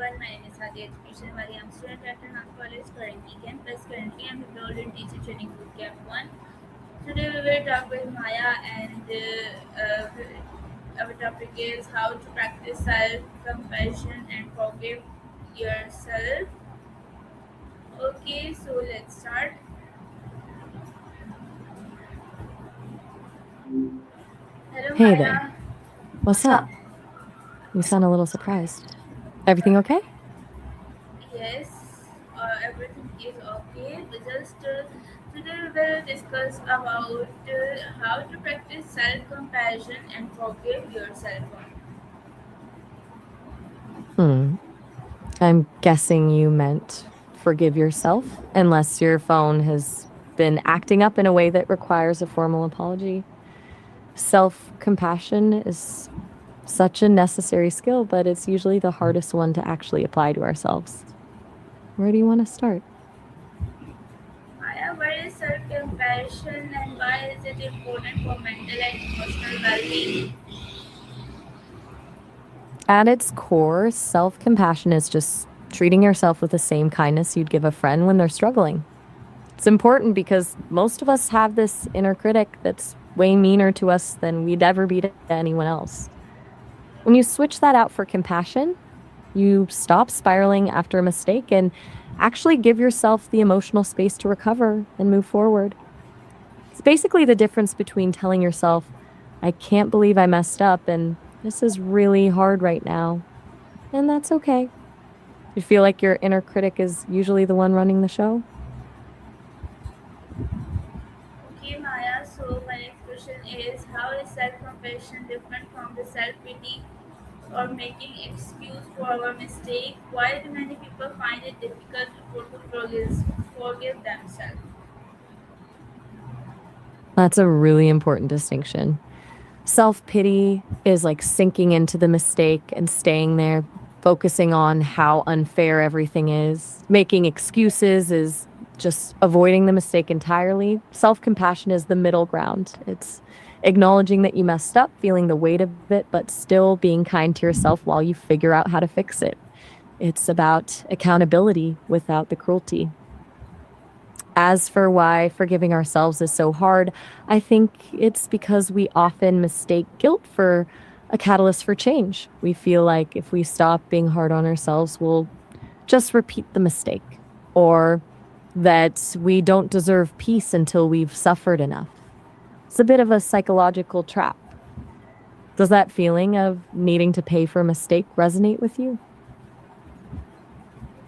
everyone. My name is Sadia Education Wali. I'm a student at Rehan College Korangi Campus. Currently, I'm enrolled in Teacher Training Bootcamp 1. Today, we will talk with Maya, and our topic is how to practice self-compassion and forgive yourself. Okay, so let's start. Hello, Hey there. Maya. What's up? You sound a little surprised. Everything okay? Yes, everything is okay. We just today we will discuss about how to practice self-compassion and forgive yourself. Hmm. I'm guessing you meant forgive yourself, unless your phone has been acting up in a way that requires a formal apology. Self compassion is such a necessary skill, but it's usually the hardest one to actually apply to ourselves. Where do you want to start? Maya, what is self-compassion and why is it important for mental and emotional well-being? At its core, self compassion is just treating yourself with the same kindness you'd give a friend when they're struggling. It's important because most of us have this inner critic that's way meaner to us than we'd ever be to anyone else. When you switch that out for compassion, you stop spiraling after a mistake and actually give yourself the emotional space to recover and move forward. It's basically the difference between telling yourself, I can't believe I messed up and this is really hard right now. And that's okay. You feel like your inner critic is usually the one running the show? Okay, Maya. So my next question is, how is self-compassion different from the self-pity or making excuse for our mistake? Why do many people find it difficult to forgive themselves? That's a really important distinction. Self pity is like sinking into the mistake and staying there, focusing on how unfair everything is. Making excuses is just avoiding the mistake entirely. Self compassion is the middle ground. It's acknowledging that you messed up, feeling the weight of it, but still being kind to yourself while you figure out how to fix it. It's about accountability without the cruelty. As for why forgiving ourselves is so hard, I think it's because we often mistake guilt for a catalyst for change. We feel like if we stop being hard on ourselves, we'll just repeat the mistake, or that we don't deserve peace until we've suffered enough. It's a bit of a psychological trap. Does that feeling of needing to pay for a mistake resonate with you?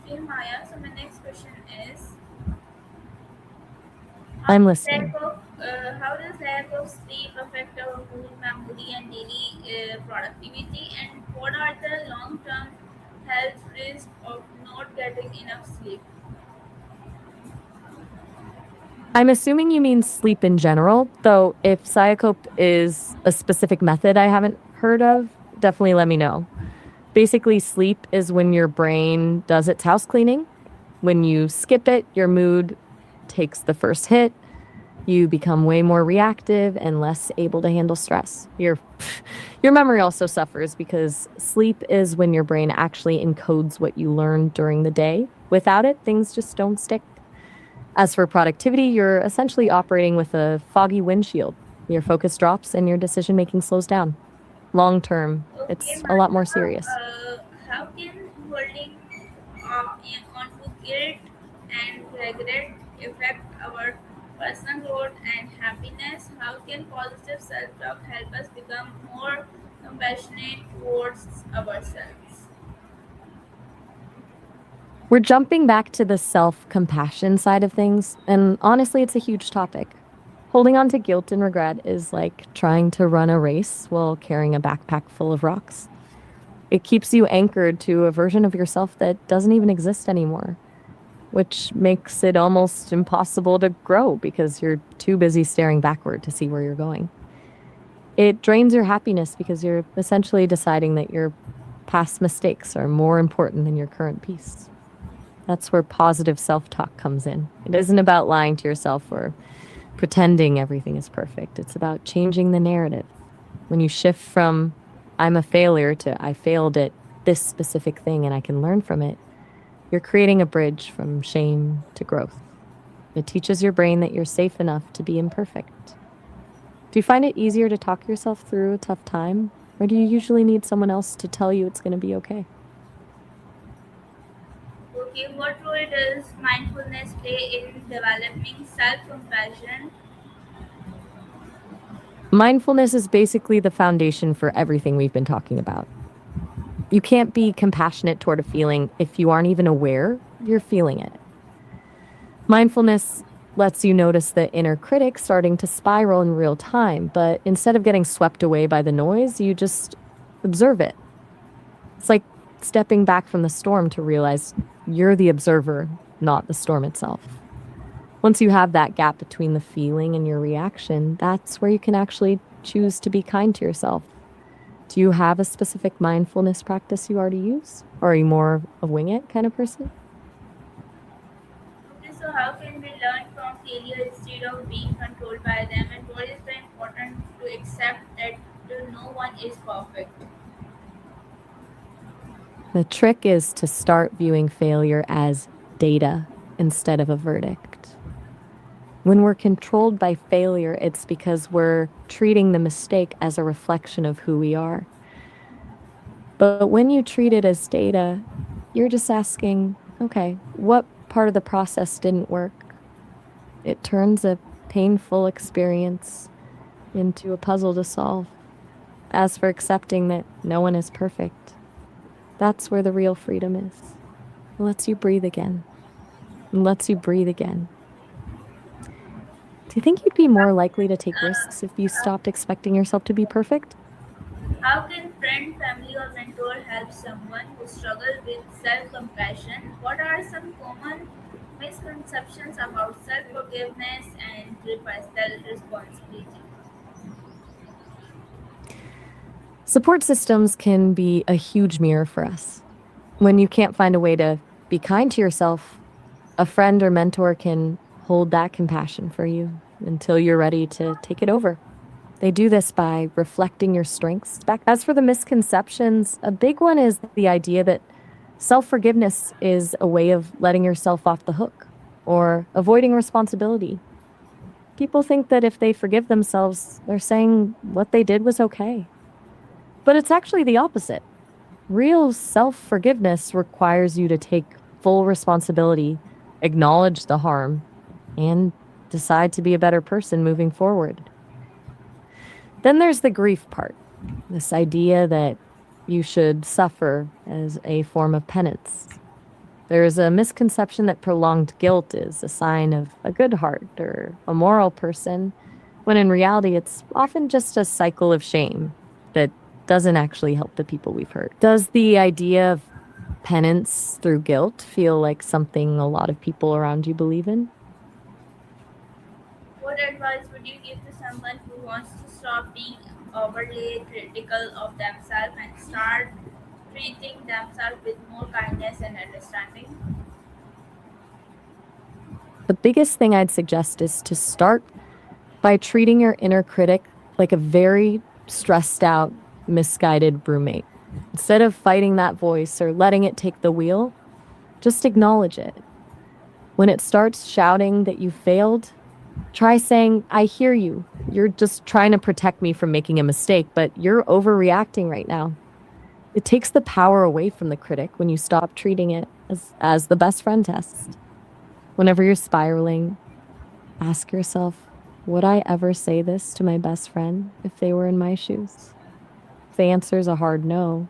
Okay, Maya. So my next question is, I'm listening. how does lack of sleep affect our mood, memory, and daily productivity? And what are the long-term health risks of not getting enough sleep? I'm assuming you mean sleep in general, though if Psychope is a specific method I haven't heard of, definitely let me know. Basically, sleep is when your brain does its house cleaning. When you skip it, your mood takes the first hit. You become way more reactive and less able to handle stress. Your memory also suffers because sleep is when your brain actually encodes what you learned during the day. Without it, things just don't stick. As for productivity, you're essentially operating with a foggy windshield. Your focus drops and your decision making slows down. Long term, Okay, it's a lot more Maya, serious. how can holding on to guilt and regret affect our personal growth and happiness? How can positive self-talk help us become more compassionate towards ourselves? We're jumping back to the self compassion side of things, and honestly, it's a huge topic. Holding on to guilt and regret is like trying to run a race while carrying a backpack full of rocks. It keeps you anchored to a version of yourself that doesn't even exist anymore, which makes it almost impossible to grow because you're too busy staring backward to see where you're going. It drains your happiness because you're essentially deciding that your past mistakes are more important than your current peace. That's where positive self talk comes in. It isn't about lying to yourself or pretending everything is perfect. It's about changing the narrative. When you shift from I'm a failure to I failed it this specific thing and I can learn from it, you're creating a bridge from shame to growth. It teaches your brain that you're safe enough to be imperfect. Do you find it easier to talk yourself through a tough time, or do you usually need someone else to tell you it's going to be okay? Okay, what role does mindfulness play in developing self-compassion? Mindfulness is basically the foundation for everything we've been talking about. You can't be compassionate toward a feeling if you aren't even aware you're feeling it. Mindfulness lets you notice the inner critic starting to spiral in real time, but instead of getting swept away by the noise, you just observe it. It's like stepping back from the storm to realize you're the observer, not the storm itself. Once you have that gap between the feeling and your reaction, that's where you can actually choose to be kind to yourself. Do you have a specific mindfulness practice you already use? Or are you more of a wing it kind of person? Okay, so how can we learn from failure instead of being controlled by them? And what is very important to accept that no one is perfect? The trick is to start viewing failure as data instead of a verdict. When we're controlled by failure, it's because we're treating the mistake as a reflection of who we are. But when you treat it as data, you're just asking, okay, what part of the process didn't work? It turns a painful experience into a puzzle to solve. As for accepting that no one is perfect, that's where the real freedom is. It lets you breathe again. It lets you breathe again. Do you think you'd be more likely to take risks if you stopped expecting yourself to be perfect? How can friend, family, or mentor help someone who struggles with self-compassion? What are some common misconceptions about self-forgiveness and personal responsibility? Support systems can be a huge mirror for us. When you can't find a way to be kind to yourself, a friend or mentor can hold that compassion for you until you're ready to take it over. They do this by reflecting your strengths back. As for the misconceptions, a big one is the idea that self forgiveness is a way of letting yourself off the hook or avoiding responsibility. People think that if they forgive themselves, they're saying what they did was okay. But it's actually the opposite. Real self forgiveness requires you to take full responsibility, acknowledge the harm, and decide to be a better person moving forward. Then there's the grief part, this idea that you should suffer as a form of penance. There is a misconception that prolonged guilt is a sign of a good heart or a moral person, when in reality, it's often just a cycle of shame that doesn't actually help the people we've hurt. Does the idea of penance through guilt feel like something a lot of people around you believe in? What advice would you give to someone who wants to stop being overly critical of themselves and start treating themselves with more kindness and understanding? The biggest thing I'd suggest is to start by treating your inner critic like a very stressed out, misguided roommate. Instead of fighting that voice or letting it take the wheel, just acknowledge it. When it starts shouting that you failed, try saying, I hear you. You're just trying to protect me from making a mistake, but you're overreacting right now. It takes the power away from the critic when you stop treating it as the best friend test. Whenever you're spiraling, ask yourself, would I ever say this to my best friend if they were in my shoes? If the answer is a hard no,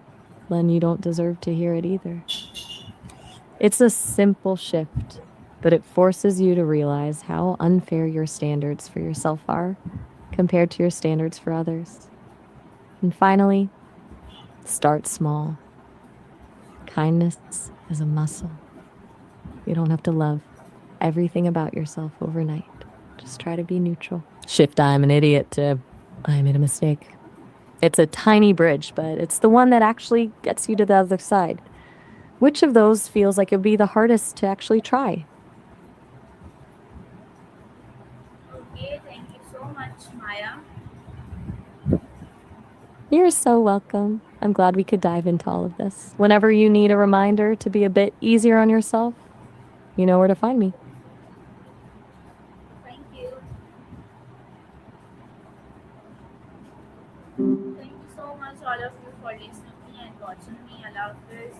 then you don't deserve to hear it either. It's a simple shift, but it forces you to realize how unfair your standards for yourself are compared to your standards for others. And finally, start small. Kindness is a muscle. You don't have to love everything about yourself overnight. Just try to be neutral. Shift I'm an idiot to I made a mistake. It's a tiny bridge, but it's the one that actually gets you to the other side. Which of those feels like it would be the hardest to actually try? Okay, thank you so much, Maya. You're so welcome. I'm glad we could dive into all of this. Whenever you need a reminder to be a bit easier on yourself, you know where to find me. Thank you. Thank you so much, all of you, for listening me and watching me. I love this.